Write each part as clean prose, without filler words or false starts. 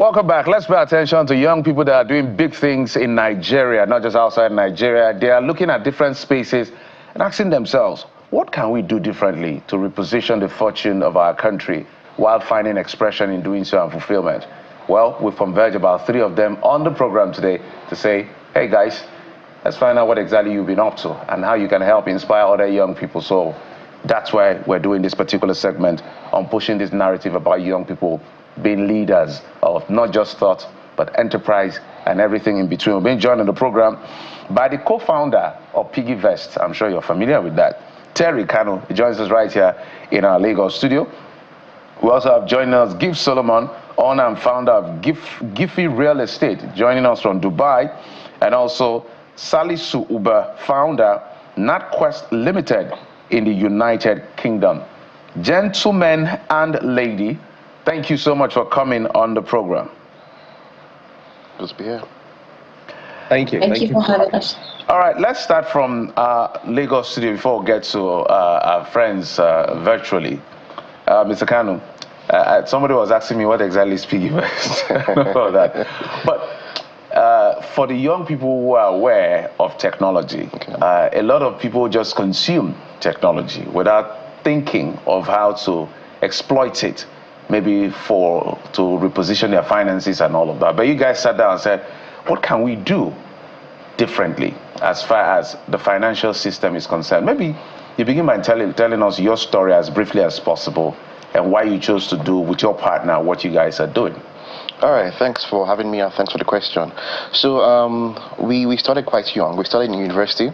Welcome back. Let's pay attention to young people that are doing big things in Nigeria, not just outside Nigeria. They are looking at different spaces and asking themselves, what can we do differently to reposition the fortune of our country while finding expression in doing so and fulfillment? Well, we've converged about 3 of them on the program today to say, hey guys, let's find out what exactly you've been up to and how you can help inspire other young people. So that's why we're doing this particular segment on pushing this narrative about young people being leaders of not just thought, but enterprise and everything in between. We're being joined on the program by the co-founder of PiggyVest. I'm sure you're familiar with that. Terry Kanu joins us right here in our Lagos studio. We also have joining us Gift Solomon, owner and founder of Giffy Real Estate, joining us from Dubai, and also Salisu Uber, founder, NatQuest Limited in the United Kingdom. Gentlemen and lady, thank you so much for coming on the program. Good to be here. Thank you. Thank you for having us. All right, let's start from Lagos studio before we get to our friends virtually. Mr. Kanu, somebody was asking me what exactly is PiggyVest. I know about that. But for the young people who are aware of technology, a lot of people just consume technology without thinking of how to exploit it, maybe to reposition their finances and all of that. But you guys sat down and said, what can we do differently as far as the financial system is concerned? Maybe you begin by telling us your story as briefly as possible and why you chose to do with your partner what you guys are doing. All right, thanks for having me and thanks for the question. So we started quite young. We started in university.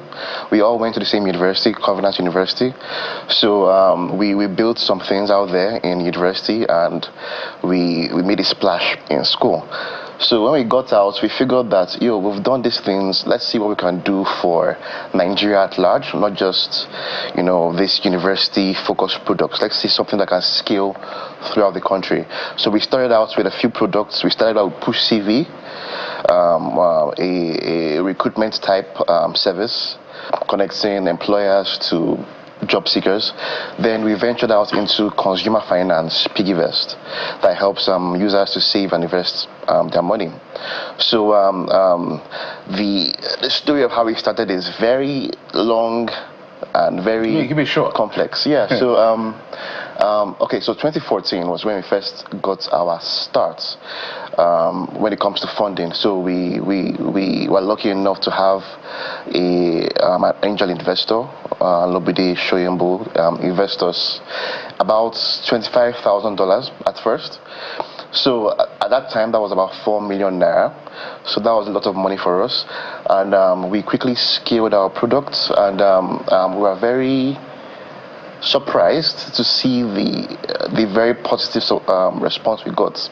We all went to the same university, Covenant University. So we built some things out there in university and we made a splash in school. So when we got out, we figured that, we've done these things, let's see what we can do for Nigeria at large, not just, this university-focused products. Let's see something that can scale throughout the country. So we started out with a few products. We started out with Push CV, a recruitment type service, connecting employers to job seekers. Then we ventured out into consumer finance, PiggyVest, that helps users to save and invest their money. So the story of how we started is very long and very complex. Yeah. So so 2014 was when we first got our start when it comes to funding. So we were lucky enough to have an angel investor, Lobide Shoyembo, investors about $25,000 at first. So at that time, that was about 4 million naira. So that was a lot of money for us. And we quickly scaled our products, and we were very surprised to see the very positive response we got.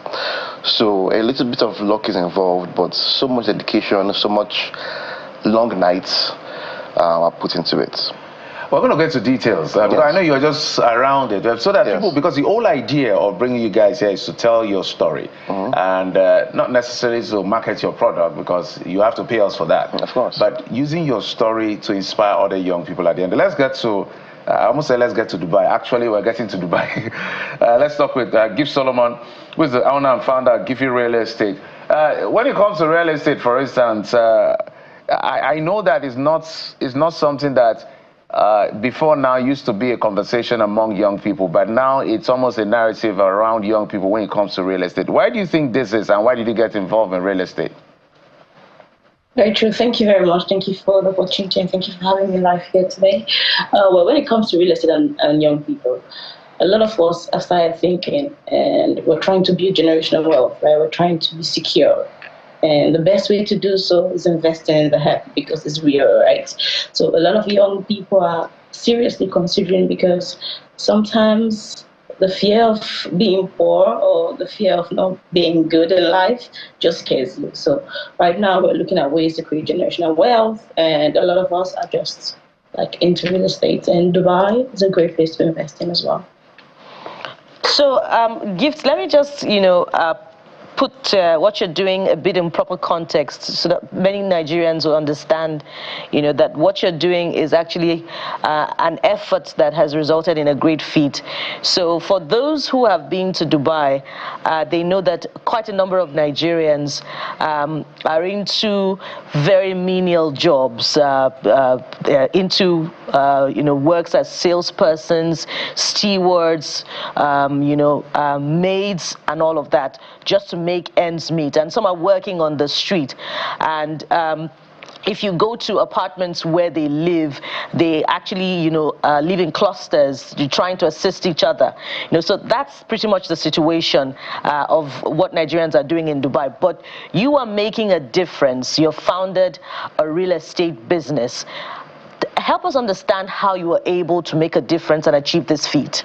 So a little bit of luck is involved, but so much dedication, so much long nights are put into it. We're going to get to details, because I know you're just around it, so that people, because the whole idea of bringing you guys here is to tell your story, and not necessarily to market your product, because you have to pay us for that. Of course. But using your story to inspire other young people at the end. Let's get to, I almost said let's get to Dubai. Actually, we're getting to Dubai. Let's talk with Gift Solomon, who is the owner and founder of Giffy Real Estate. When it comes to real estate, for instance, I know that it's not something that before now used to be a conversation among young people, but now it's almost a narrative around young people when it comes to real estate. Why do you think this is, and why did you get involved in real estate? Very true. Thank you very much. Thank you for the opportunity, and thank you for having me live here today. Well, when it comes to real estate and young people, a lot of us have started thinking, and we're trying to build generational wealth, right? We're trying to be secure. And the best way to do so is investing in the health, because it's real, right? So a lot of young people are seriously considering, because sometimes the fear of being poor or the fear of not being good in life just scares you. So right now we're looking at ways to create generational wealth, and a lot of us are just into real estate, and Dubai is a great place to invest in as well. So, Gift, let me just, put what you're doing a bit in proper context so that many Nigerians will understand, that what you're doing is actually an effort that has resulted in a great feat. So for those who have been to Dubai, they know that quite a number of Nigerians are into very menial jobs, into works as salespersons, stewards, maids, and all of that, just to make ends meet. And some are working on the street. And if you go to apartments where they live, they actually, live in clusters, trying to assist each other. So that's pretty much the situation of what Nigerians are doing in Dubai. But you are making a difference. You've founded a real estate business. Help us understand how you were able to make a difference and achieve this feat.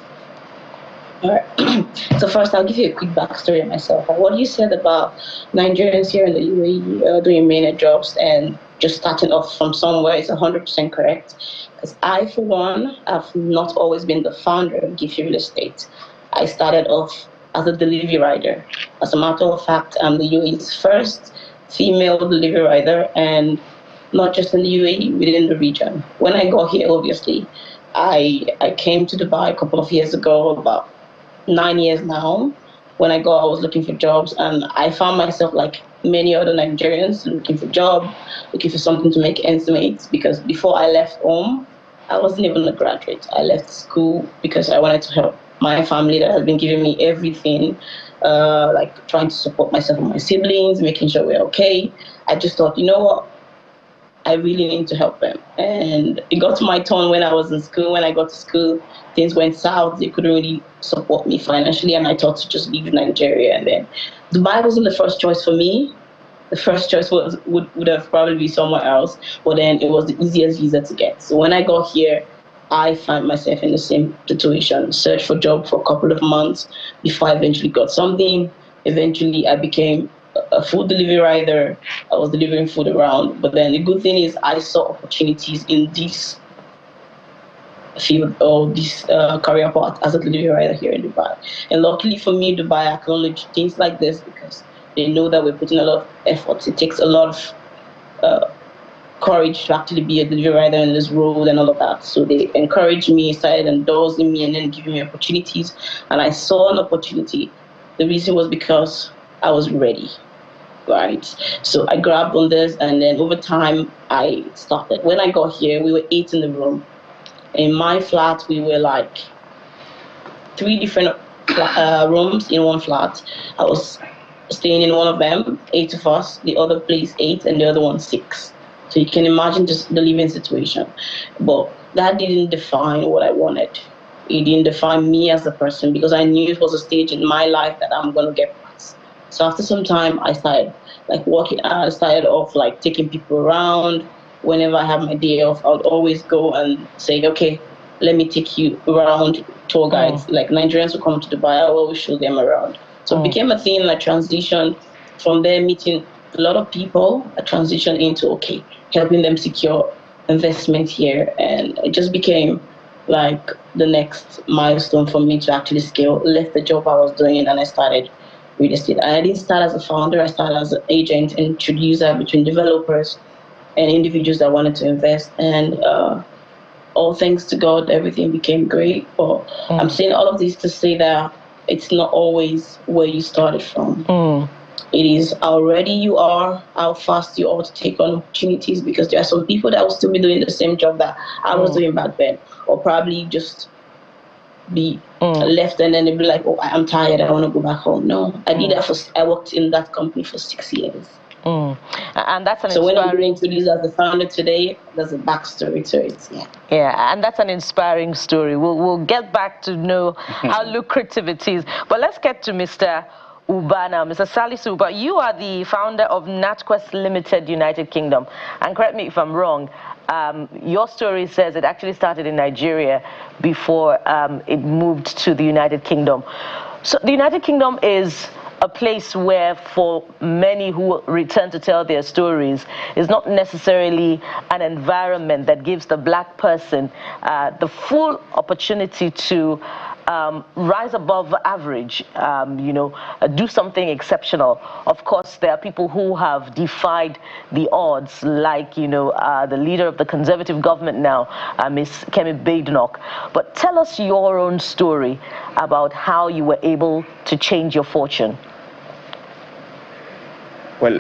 All right. So first, I'll give you a quick backstory of myself. What you said about Nigerians here in the UAE doing menial jobs and just starting off from somewhere is 100% correct. Because I, for one, have not always been the founder of Giffy Real Estate. I started off as a delivery rider. As a matter of fact, I'm the UAE's first female delivery rider, and not just in the UAE, within the region. When I got here, obviously, I came to Dubai a couple of years ago, about 9 years now. When I got, I was looking for jobs, and I found myself like many other Nigerians looking for job, looking for something to make ends meet. Because before I left home, I wasn't even a graduate. I left school because I wanted to help my family that has been giving me everything, like trying to support myself and my siblings, making sure we're okay. I just thought, you know what? I really need to help them. And it got to my turn when I was in school. When I got to school, things went south. They couldn't really support me financially, and I thought to just leave Nigeria. And then Dubai wasn't the first choice for me. The first choice would have probably been somewhere else, but then it was the easiest visa to get. So when I got here, I found myself in the same situation, searched for a job for a couple of months before I eventually got something. Eventually, I became a food delivery rider. I was delivering food around. But then the good thing is I saw opportunities in this field or this career path as a delivery rider here in Dubai. And luckily for me, Dubai acknowledge things like this because they know that we're putting a lot of effort. It takes a lot of courage to actually be a delivery rider in this role and all of that. So they encouraged me, started endorsing me, and then giving me opportunities. And I saw an opportunity. The reason was because I was ready, right? So I grabbed on this, and then over time, I started. When I got here, we were 8 in the room. In my flat, we were like 3 different rooms in one flat. I was staying in one of them, 8 of us, the other place 8, and the other one 6. So you can imagine just the living situation. But that didn't define what I wanted. It didn't define me as a person because I knew it was a stage in my life that I'm going to get past. So after some time, I started like working. I started off like taking people around. Whenever I have my day off, I would always go and say, okay, let me take you around, tour guides. Like Nigerians who come to Dubai, I always show them around. So it became a thing, I transitioned from there, meeting a lot of people. I transitioned into, okay, helping them secure investment here. And it just became like the next milestone for me to actually scale, left the job I was doing, and I started real estate. And I didn't start as a founder, I started as an agent and introducer between developers and individuals that wanted to invest. And all thanks to God, everything became great. But I'm saying all of this to say that it's not always where you started from. It is how ready you are, how fast you are to take on opportunities, because there are some people that will still be doing the same job that I was doing back then, or probably just be left and then they'll be like, oh, I'm tired, I want to go back home. No, I did that I worked in that company for 6 years. And that's an so when I'm going to this as the founder today, there's a backstory to it. Yeah, and that's an inspiring story. We'll get back to know how lucrative it is. But let's get to Mr. Uba now. Mr. Salisu Uba, you are the founder of NatQuest Limited, United Kingdom. And correct me if I'm wrong, your story says it actually started in Nigeria before it moved to the United Kingdom. So the United Kingdom is a place where, for many who return to tell their stories, is not necessarily an environment that gives the black person the full opportunity to rise above average, do something exceptional. Of course, there are people who have defied the odds, like, the leader of the Conservative government now, Ms. Kemi Badenoch. But tell us your own story about how you were able to change your fortune. Well,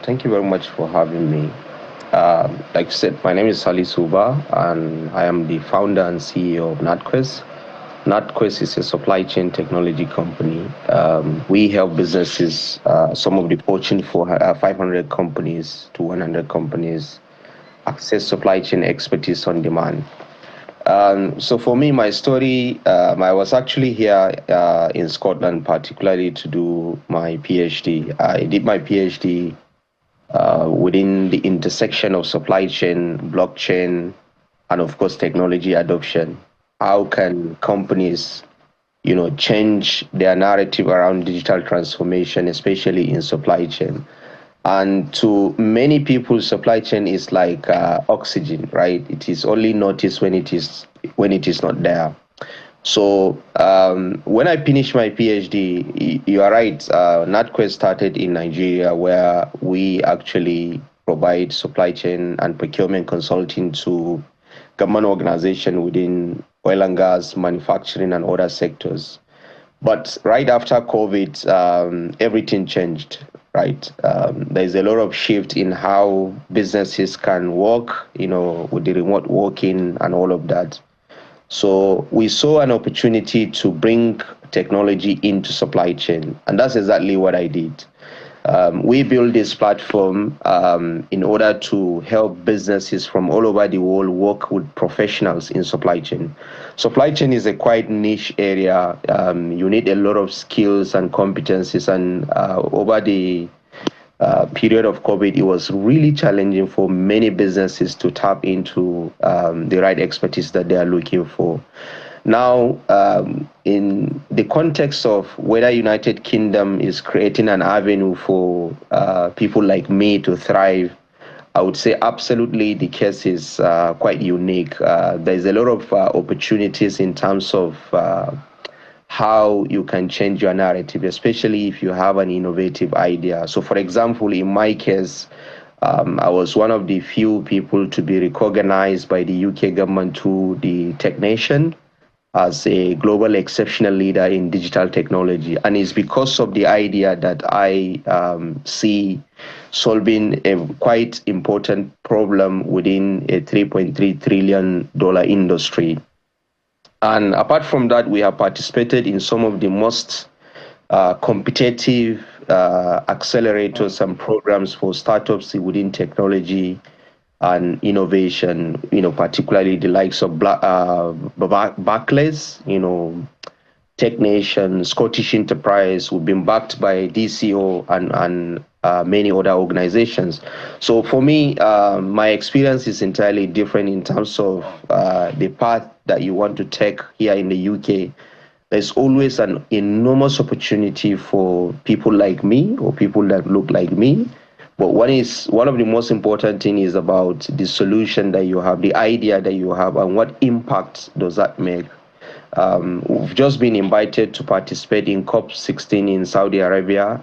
thank you very much for having me. Like you said, my name is Salisu Uba, and I am the founder and CEO of NatQuest. NatQuest is a supply chain technology company. We help businesses, some of the Fortune 500 companies to 100 companies, access supply chain expertise on demand. So for me, my story, I was actually here in Scotland, particularly to do my PhD. I did my PhD within the intersection of supply chain, blockchain, and of course, technology adoption. How can companies, change their narrative around digital transformation, especially in supply chain? And to many people, supply chain is like oxygen, right? It is only noticed when it is not there. So when I finished my PhD, you are right, NatQuest started in Nigeria, where we actually provide supply chain and procurement consulting to government organizations within oil and gas, manufacturing, and other sectors. But right after COVID, everything changed, right? There's a lot of shift in how businesses can work, with the remote working and all of that. So we saw an opportunity to bring technology into supply chain, and that's exactly what I did. We built this platform in order to help businesses from all over the world work with professionals in supply chain. Supply chain is a quite niche area. You need a lot of skills and competencies, and over the period of COVID, it was really challenging for many businesses to tap into the right expertise that they are looking for. Now, in the context of whether United Kingdom is creating an avenue for people like me to thrive, I would say absolutely the case is quite unique. There's a lot of opportunities in terms of how you can change your narrative, especially if you have an innovative idea. So, for example, in my case, I was one of the few people to be recognized by the UK government through the Tech Nation as a global exceptional leader in digital technology. And it's because of the idea that I see solving a quite important problem within a $3.3 trillion industry. And apart from that, we have participated in some of the most competitive accelerators and programs for startups within technology and innovation, particularly the likes of Barclays, Tech Nation, Scottish Enterprise. We've been backed by DCO and many other organizations. So for me, my experience is entirely different in terms of the path that you want to take here in the UK. There's always an enormous opportunity for people like me or people that look like me. But one of the most important things is about the solution that you have, the idea that you have, and what impact does that make. We've just been invited to participate in COP16 in Saudi Arabia,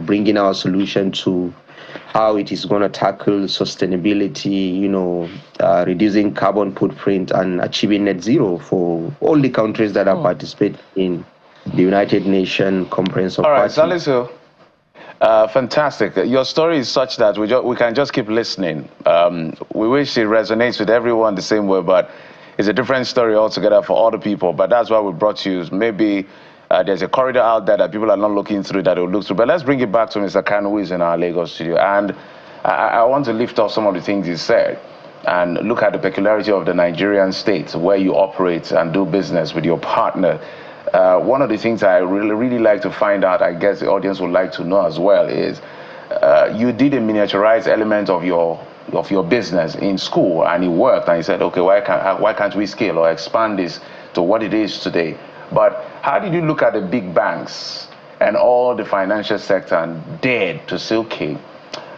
bringing our solution to how it is going to tackle sustainability, reducing carbon footprint and achieving net zero for all the countries that are participating in the United Nations Conference of Parties. All right, Salisu. Fantastic. Your story is such that we can just keep listening. We wish it resonates with everyone the same way, but it's a different story altogether for other people. But that's why we brought you. Maybe there's a corridor out there that people are not looking through that will look through. But let's bring it back to Mr. Kanu, who is in our Lagos studio. And I want to lift up some of the things he said and look at the peculiarity of the Nigerian state where you operate and do business with your partner. One of the things I really like to find out, I guess the audience would like to know as well, is you did a miniaturized element of your business in school, and it worked, and you said, okay, why can't we scale or expand this to what it is today? But how did you look at the big banks and all the financial sector and dared to say, okay,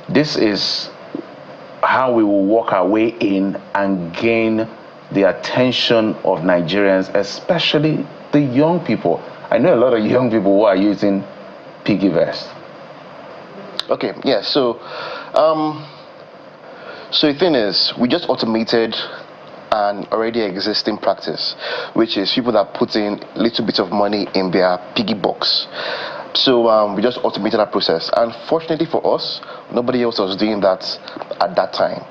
this is how we will work our way in and gain the attention of Nigerians, especially the young people? I know a lot of young people who are using PiggyVest. Okay, yeah, so the thing is, we just automated an already existing practice, which is people that put in a little bit of money in their piggy box. So we just automated that process. And fortunately for us, nobody else was doing that at that time.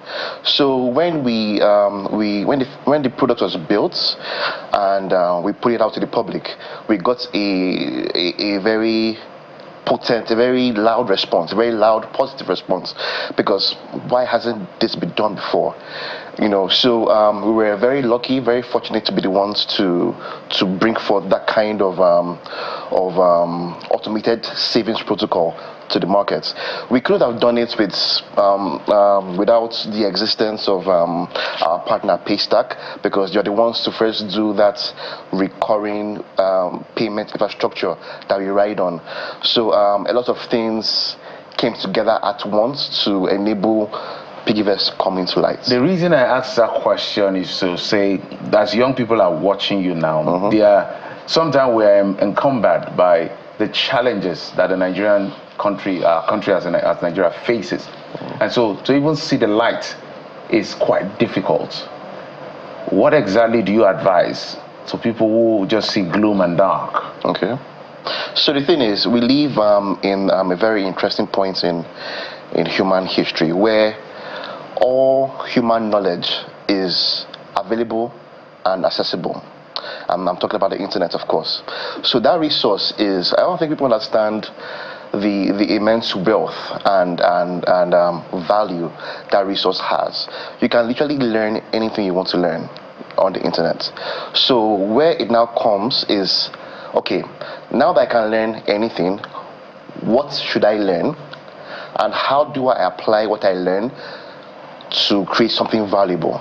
So when when the product was built and we put it out to the public, we got a very potent, a very loud response, a very loud positive response, because why hasn't this been done before? You know, so we were very lucky, very fortunate to be the ones to bring forth that kind of automated savings protocol to the market. We could have done it with without the existence of our partner Paystack, because they're the ones to first do that recurring payment infrastructure that we ride on. So a lot of things came together at once to enable PiggyVest coming to light. The reason I asked that question is to say, as young people are watching you now, they are sometimes we're encumbered by the challenges that the Nigerian country as Nigeria faces, and so to even see the light is quite difficult. What exactly do you advise to people who just see gloom and dark? Okay. So the thing is, we live in a very interesting point in human history where all human knowledge is available and accessible. I'm talking about the internet, of course. So that resource is, I don't think people understand the immense wealth and value that resource has. You can literally learn anything you want to learn on the internet. So where it now comes is, okay, now that I can learn anything, what should I learn? And how do I apply what I learn to create something valuable?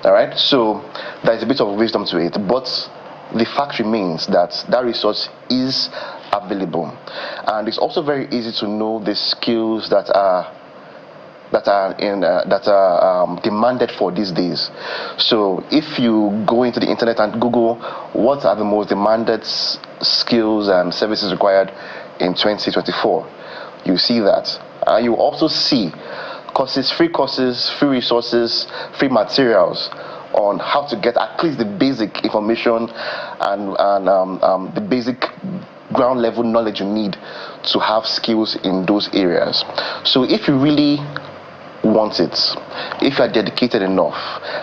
All right, so there's a bit of wisdom to it, but the fact remains that that resource is available, and it's also very easy to know the skills that are demanded for these days. So if you go into the internet and Google what are the most demanded skills and services required in 2024, you see that, and you also see courses, free resources, free materials on how to get at least the basic information and the basic ground level knowledge you need to have skills in those areas. So if you really want it, if you are dedicated enough,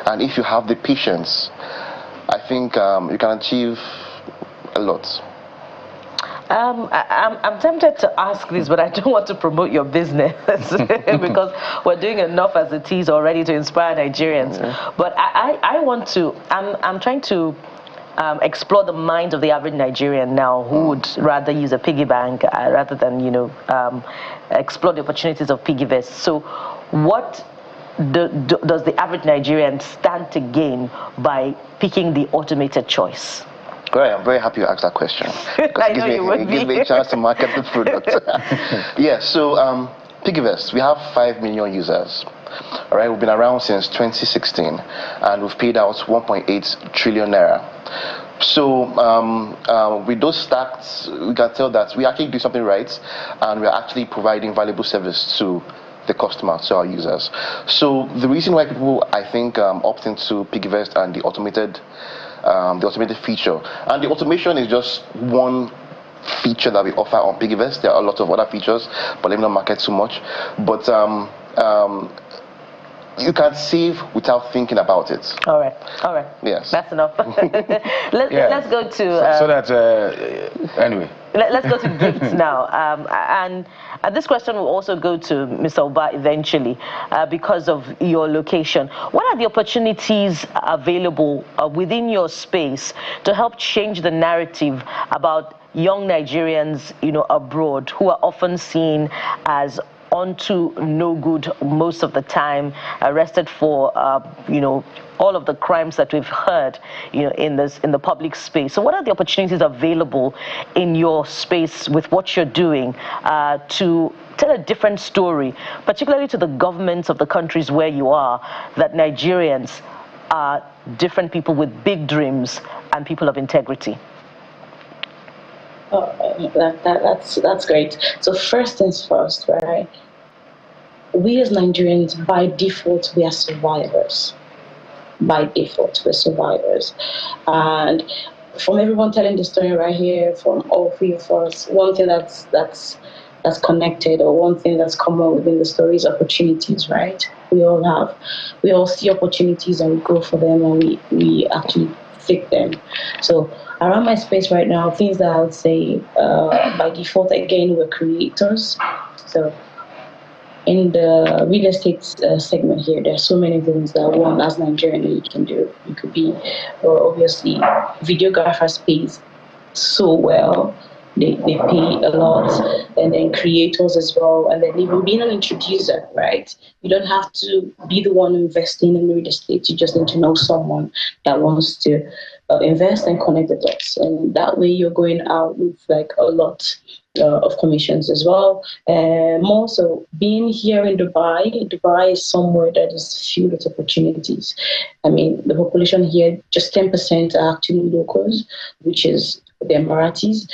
and if you have the patience, I think you can achieve a lot. I'm tempted to ask this, but I don't want to promote your business because we're doing enough as it is already to inspire Nigerians. But I want to, I'm trying to explore the mind of the average Nigerian now who would rather use a piggy bank rather than, explore the opportunities of PiggyVest. So what does the average Nigerian stand to gain by picking the automated choice? Great, I'm very happy you asked that question. I know you would be. It gives me a chance to market the product. Yeah, so PiggyVest, we have 5 million users. All right, we've been around since 2016, and we've paid out 1.8 trillion naira. So with those stats, we can tell that we actually do something right, and we're actually providing valuable service to the customer, to our users. So the reason why people, I think, opt into PiggyVest and the automated feature, and the automation is just one feature that we offer on PiggyVest. There are a lot of other features, but let me not market too much. But you can save without thinking about it. All right. Yes. That's enough. Let's go to... anyway. Let's go to gifts now. And this question will also go to Mr. Uba eventually because of your location. What are the opportunities available within your space to help change the narrative about young Nigerians, abroad, who are often seen as onto no good most of the time, arrested for all of the crimes that we've heard in the public space? So what are the opportunities available in your space with what you're doing to tell a different story, particularly to the governments of the countries where you are, that Nigerians are different people with big dreams and people of integrity? That's great. So first things first, right? We as Nigerians, by default, we are survivors. By default, we're survivors. And from everyone telling the story right here, from all three of us, one thing that's connected, or one thing that's common within the story is opportunities, right? We all see opportunities and we go for them, and we actually take them. So around my space right now, things that I would say by default, again, we're creators. So in the real estate segment here, there are so many things that one as Nigerian you can do. You could be, obviously, videographers pays so well. They pay a lot, and then creators as well, and then even being an introducer, right? You don't have to be the one investing in real estate. You just need to know someone that wants to invest and connect the dots, and that way you're going out with like a lot of commissions as well. And more so, being here in Dubai is somewhere that is filled with opportunities. I mean, the population here, just 10% are actually locals, which is the Emiratis.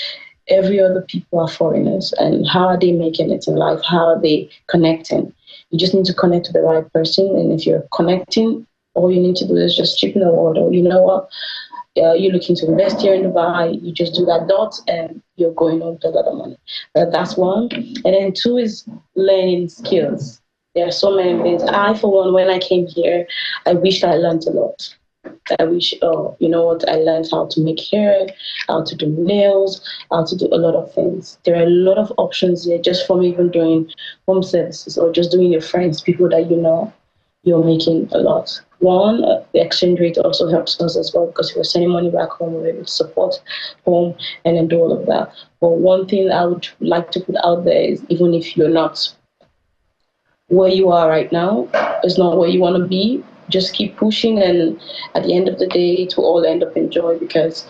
Every other people are foreigners. And how are they making it in life? How are they connecting? You just need to connect to the right person. And if you're connecting, all you need to do is just chip in the water. You know what? You're looking to invest here in Dubai, you just do that dot and you're going on to a lot of money. That's one. And then two is learning skills. There are so many things. I, for one, when I came here, I wished I learned a lot. I wish, you know what, I learned how to make hair, how to do nails, how to do a lot of things. There are a lot of options here just from even doing home services or just doing your friends, people that you know, you're making a lot. One, the exchange rate also helps us as well, because if we're sending money back home, we're able to support home and then do all of that. But one thing I would like to put out there is, even if you're not where you are right now, it's not where you want to be, just keep pushing, and at the end of the day, it will all end up in joy, because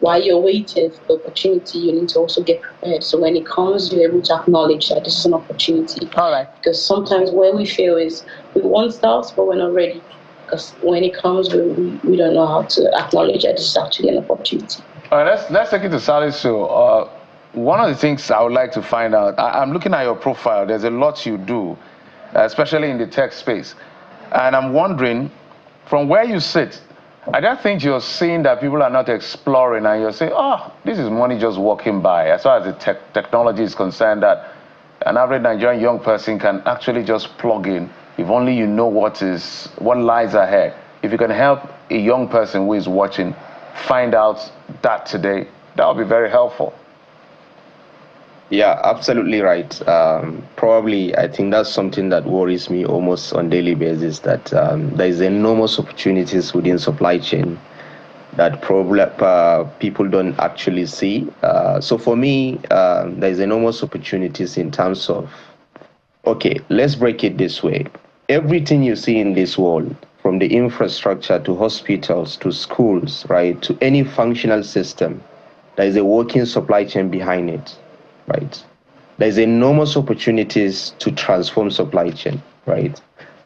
while you're waiting for the opportunity, you need to also get prepared. So when it comes, you're able to acknowledge that this is an opportunity. All right. Because sometimes where we fail is we want stuff, but we're not ready. Because when it comes, we don't know how to acknowledge that this is actually an opportunity. All right, let's take it to Salisu. One of the things I would like to find out, I'm looking at your profile. There's a lot you do, especially in the tech space. And I'm wondering, from where you sit, I don't think you're seeing that people are not exploring, and you're saying, oh, this is money just walking by. As far as the technology is concerned, that an average Nigerian young person can actually just plug in, if only you know what lies ahead. If you can help a young person who is watching find out that today, that would be very helpful. Yeah, absolutely right. Probably, I think that's something that worries me almost on a daily basis, that there is enormous opportunities within supply chain that probably people don't actually see. So for me, there's enormous opportunities in terms of, okay, let's break it this way. Everything you see in this world, from the infrastructure to hospitals to schools, right, to any functional system, there is a working supply chain behind it, right? There's enormous opportunities to transform supply chain, right?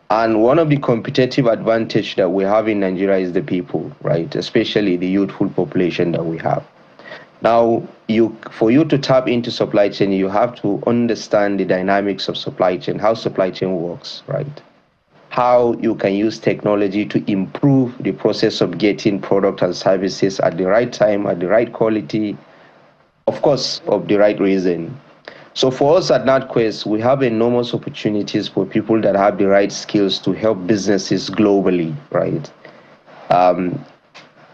And one of the competitive advantage that we have in Nigeria is the people, right? Especially the youthful population that we have. Now, for you to tap into supply chain, you have to understand the dynamics of supply chain, how supply chain works, right? How you can use technology to improve the process of getting product and services at the right time, at the right quality, of course, of the right reason. So for us at NatQuest, we have enormous opportunities for people that have the right skills to help businesses globally, right?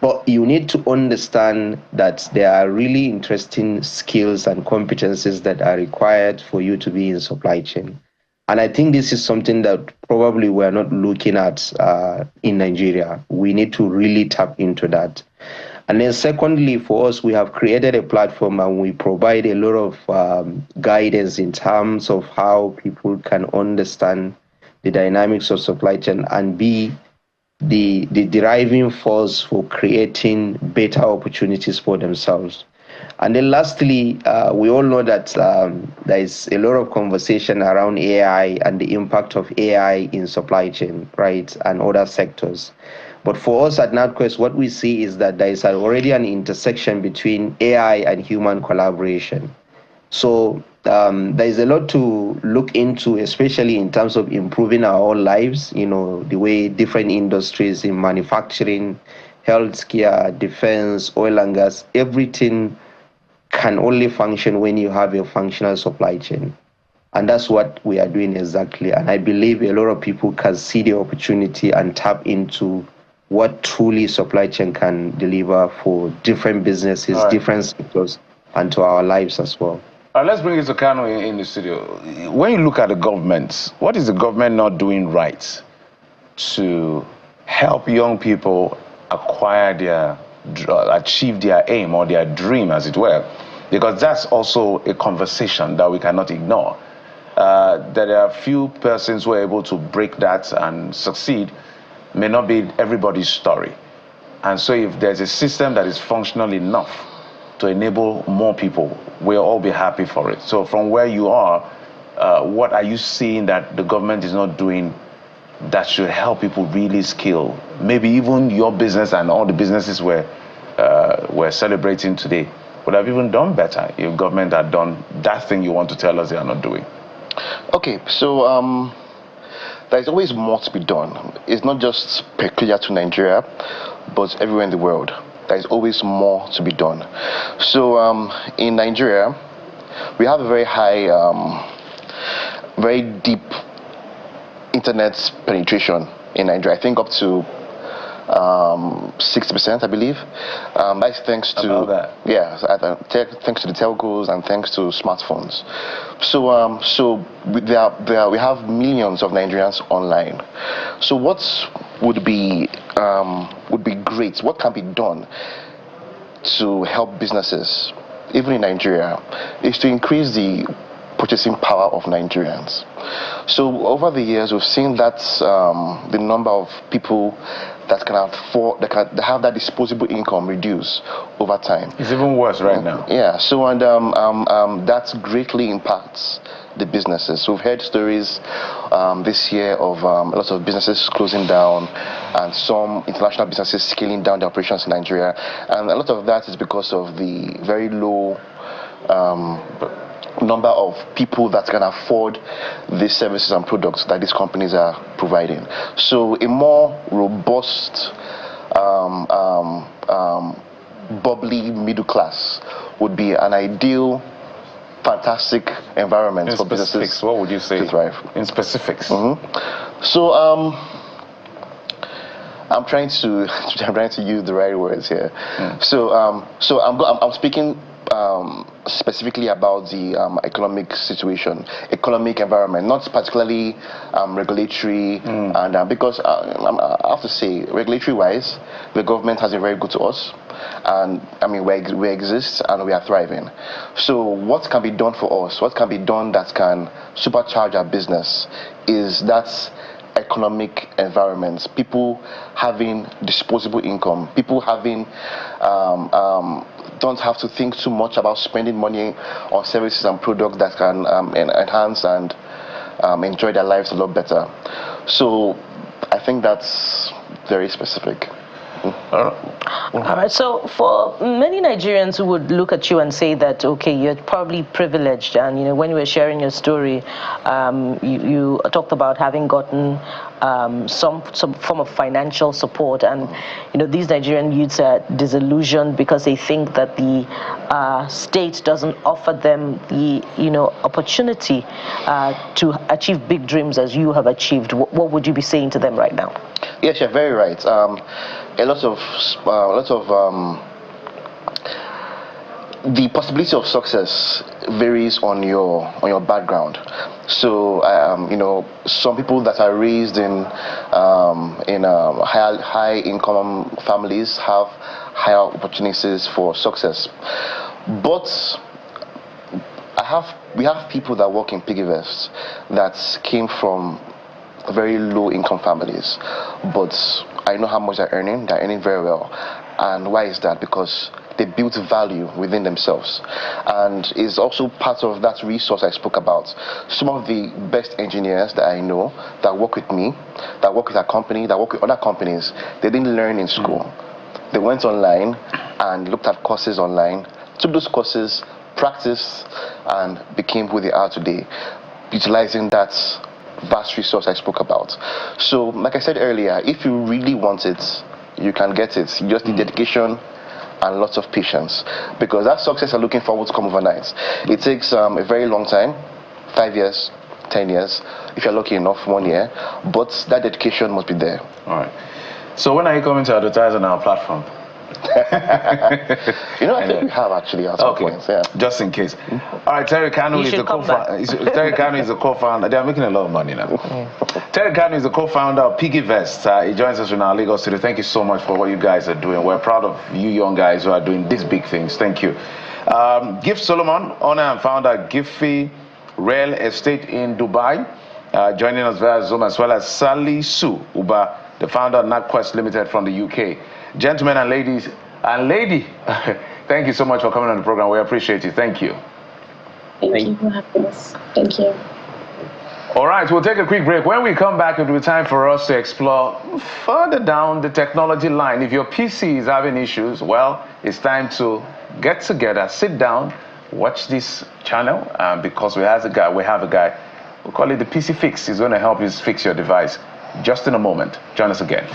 But you need to understand that there are really interesting skills and competencies that are required for you to be in supply chain. And I think this is something that probably we're not looking at in Nigeria. We need to really tap into that. And then secondly, for us, we have created a platform and we provide a lot of guidance in terms of how people can understand the dynamics of supply chain and be the driving force for creating better opportunities for themselves. And then lastly, we all know that there is a lot of conversation around AI and the impact of AI in supply chain, right, and other sectors. But for us at NatQuest, what we see is that there is already an intersection between AI and human collaboration. So there is a lot to look into, especially in terms of improving our own lives, the way different industries in manufacturing, healthcare, defense, oil and gas, everything can only function when you have a functional supply chain. And that's what we are doing exactly. And I believe a lot of people can see the opportunity and tap into what truly supply chain can deliver for different businesses, different sectors, and to our lives as well. Let's bring it to Kano in the studio. When you look at the government, what is the government not doing right to help young people achieve their aim or their dream, as it were? Because that's also a conversation that we cannot ignore. There are few persons who are able to break that and succeed. May not be everybody's story. And so if there's a system that is functional enough to enable more people, we'll all be happy for it. So from where you are, what are you seeing that the government is not doing that should help people really scale? Maybe even your business and all the businesses we're celebrating today would have even done better if government had done that thing you want to tell us they are not doing. Okay, so there's always more to be done. It's not just peculiar to Nigeria, but everywhere in the world. There's always more to be done. So in Nigeria, we have a very high, very deep internet penetration in Nigeria. I think up to 60%, I believe. That's thanks to thanks to the telcos and thanks to smartphones. So we have millions of Nigerians online. So what would be great? What can be done to help businesses, even in Nigeria, is to increase the purchasing power of Nigerians. So over the years, we've seen that the number of people that can afford, that have that disposable income reduce over time. It's even worse right now. Yeah. So and that greatly impacts the businesses. So we've heard stories this year of a lot of businesses closing down and some international businesses scaling down their operations in Nigeria, and a lot of that is because of the very low number of people that can afford these services and products that these companies are providing. So a more robust, bubbly middle class would be an ideal, fantastic environment for businesses. What would you say? To thrive. In specifics. So I'm trying to use the right words here. So I'm speaking specifically about the economic situation, economic environment, not particularly regulatory, and because I have to say, regulatory-wise, the government has been very good to us, and I mean we exist and we are thriving. So what can be done for us? What can be done that can supercharge our business? Is that economic environments, people having disposable income, people having don't have to think too much about spending money on services and products that can enhance and enjoy their lives a lot better. So I think that's very specific. All right, so for many Nigerians who would look at you and say that, okay, you're probably privileged, and when you were sharing your story, you talked about having gotten some form of financial support, and these Nigerian youths are disillusioned because they think that the state doesn't offer them the opportunity to achieve big dreams as you have achieved. What would you be saying to them right now? Yes, you're very right. A lot of the possibility of success varies on your background. So some people that are raised in high income families have higher opportunities for success. But we have people that work in PiggyVest that came from very low income families, but I know how much they're earning. They're earning very well, And why is that? Because they built value within themselves, and is also part of that resource I spoke about. Some of the best engineers that I know that work with me, that work with a company, that work with other companies, they didn't learn in school. They went online and looked at courses online, took those courses, practiced, and became who they are today, utilizing that vast resource I spoke about. So, like I said earlier, if you really want it, you can get it. You just need dedication and lots of patience, because that success are looking forward to come overnight. It takes a very long time, 5 years, 10 years, if you're lucky enough, 1 year, but that dedication must be there. All right. So when are you coming to advertise on our platform? You know, I think we have actually at some points, yeah. Just in case. All right, Terry Kanu is the co-founder. Terry Kanu is the co-founder. They are making a lot of money now. Terry Kanu is the co-founder of PiggyVest. He joins us in our Lagos studio. Thank you so much for what you guys are doing. We're proud of you young guys who are doing these big things. Thank you. Gift Solomon, owner and founder of Giphy Real Estate in Dubai, joining us via Zoom, as well as Salisu Uba, the founder of NatQuest Limited from the UK. Gentlemen and ladies, and lady, thank you so much for coming on the program. We appreciate you. Thank you. Thank you for having us. Thank you. All right, we'll take a quick break. When we come back, it will be time for us to explore further down the technology line. If your PC is having issues, well, it's time to get together, sit down, watch this channel, because we have a guy, we call it the PC Fix. He's going to help you fix your device. Just in a moment. Join us again.